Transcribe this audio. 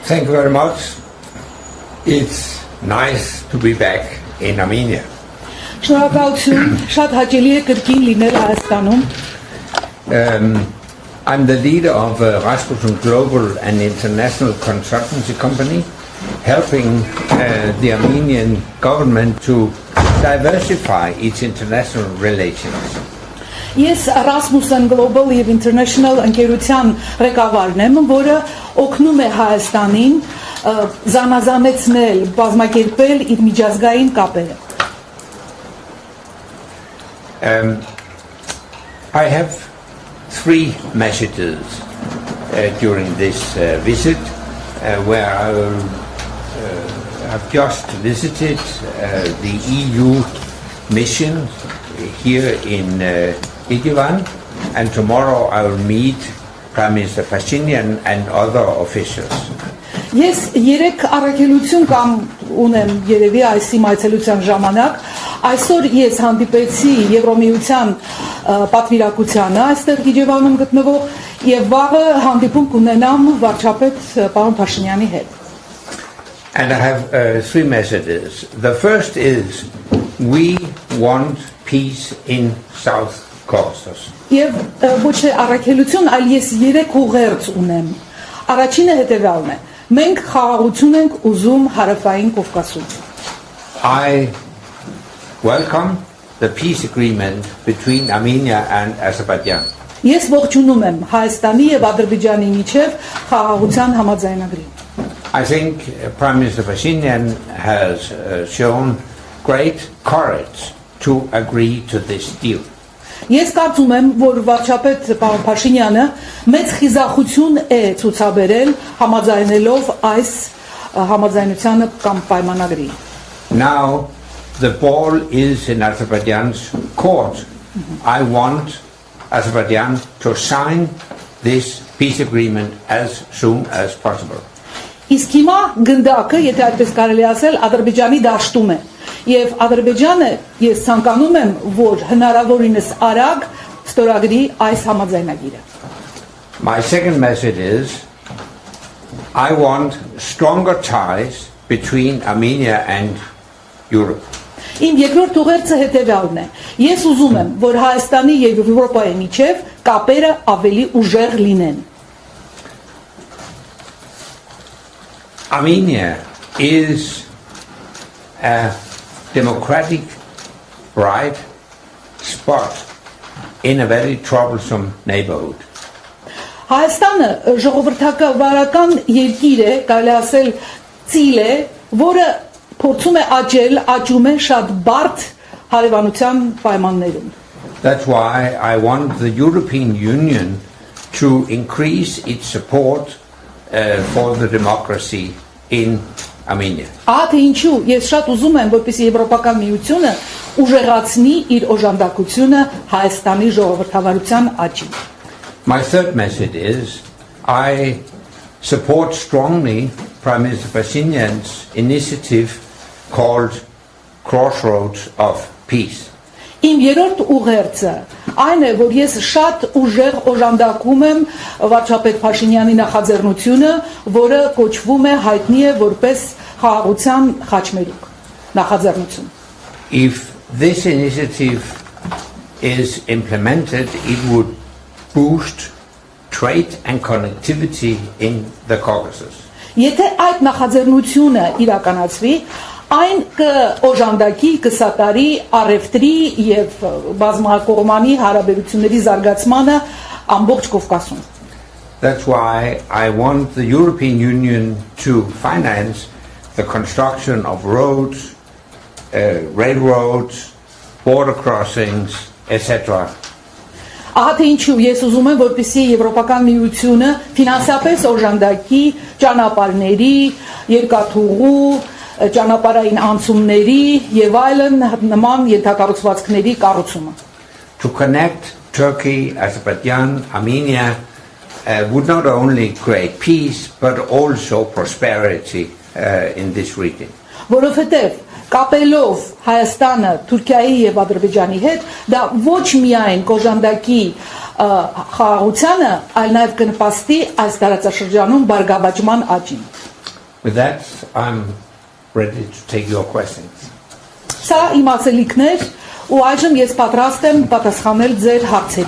Thank you very much. It's nice to be back in Armenia. Շնորհակալություն, շատ հաճելի է կրկին լինել Հայաստանում։ I'm the leader of Rasmussen Global and International Consultancy Company, helping the Armenian government to diversify its international relations. Ես Rasmussen Global եւ International ընկերության ղեկավարն եմ, որը օգնում է Հայաստանին զանազանեցնել, բազմակերպել իր միջազգային կապերը։ I have three messages during this visit, where I have just visited the EU mission here in Yerevan, and tomorrow I will meet Prime Minister Pashinyan and other officials. Ես երեք առաքելություն կամ ունեմ երևի այս այցելության ժամանակ, այսօր ես հանդիպեցի Եվրոմիության պատվիրակությանը այստեղ Իջևանում գտնվող եւ վաղը հանդիպում կունենամ վարչապետ պարոն Փաշինյանի հետ։ And I have three messages. The first is we want peace in South Caucasus. Եվ ոչ թե առաքելություն, այլ ես երեք ուղերձ ունեմ։ Առաջինը հետեւյալն է. մենք խաղաղություն ենք ուզում հարավային Կովկասում։ I welcome the peace agreement between Armenia and Azerbaijan. Ես ողջունում եմ Հայաստանի եւ Ադրբեջանի միջև խաղաղության համաձայնագրին։ I think Prime Minister Pashinyan has shown great courage to agree to this deal. Ես կարծում եմ, որ վարչապետ պարոն Փաշինյանը մեծ խիզախություն է ցուցաբերել համաձայնելով այս համաձայնությանը կամ պայմանագրին։ Now the ball is in Azerbaijan's court. I want Azerbaijan to sign this peace agreement as soon as possible. Իսկ հիմա գնդակը, եթե այդպես կարելի ասել, Ադրբեջանի դաշտում է։ Եվ Ադրբեջանը ես ցանկանում եմ, որ հնարավորինս արագ ստորագրի այս համաձայնագիրը։ My second message is I want stronger ties between Armenia and Europe. Իմ երկրորդ ուղերձը հետևյալն է. Ես ուզում եմ, որ Հայաստանի եւ Եվրոպայի միջև կապերը ավելի ուժեղ լինեն։ Armenia is a democratic, bright spot in a very troublesome neighborhood. Հայաստանը ժողովրդավարական երկիր է, կարելի ասել ծիլ է, որը փորձում է աճում է շատ բարդ հարևանության պայմաններում։ That's why I want the European Union to increase its support for the democracy in Armenia. Ահա թե ինչու ես շատ ուզում եմ, որպեսզի Եվրոպական միությունը ուժեղացնի իր օժանդակությունը Հայաստանի ժողովրդավարության աճին։ My third message is I support strongly Prime Minister Pashinyan's initiative called Crossroads of Peace. Իմ երրորդ ուղերձը այն է, որ ես շատ ուժեղ օժանդակում եմ վարչապետ Փաշինյանի նախաձեռնությունը, որը կոչվում է հայտնի է որպես խաղաղության խաչմերուկ նախաձեռնություն։ If this initiative is implemented, it would boost trade and connectivity in the Caucasus. Եթե այդ նախաձեռնությունը իրականացվի, այն կօժանդակի, կսատարի առևտրի եւ բազմակողմանի հարաբերությունների զարգացմանը ամբողջ Կովկասում։ That's why I want the European Union to finance the construction of roads, railroads, border crossings, etc. Ահա թե ինչու ես ուզում եմ, որպեսզի Եվրոպական միությունը ֆինանսապես օժանդակի ճանապարհների, երկաթուղու, ճանապարհային անցումների եւ այլն նման ենթակառուցվածքների կառուցումը։ To connect Turkey, Azerbaijan, Armenia would not only create peace but also prosperity in this region. Որովհետեւ կապելով Հայաստանը Թուրքիայի եւ Ադրբեջանի հետ, դա ոչ միայն կոժանդակի խաղաղությանը, այլ նաև կնպաստի այս տարածաշրջանում բարգավաճման աճին։ With that, I'm ready to take your questions. Սա իմ ասելիքն էր, ու այժմ ես պատրաստ եմ պատասխանել ձեր հարցերին։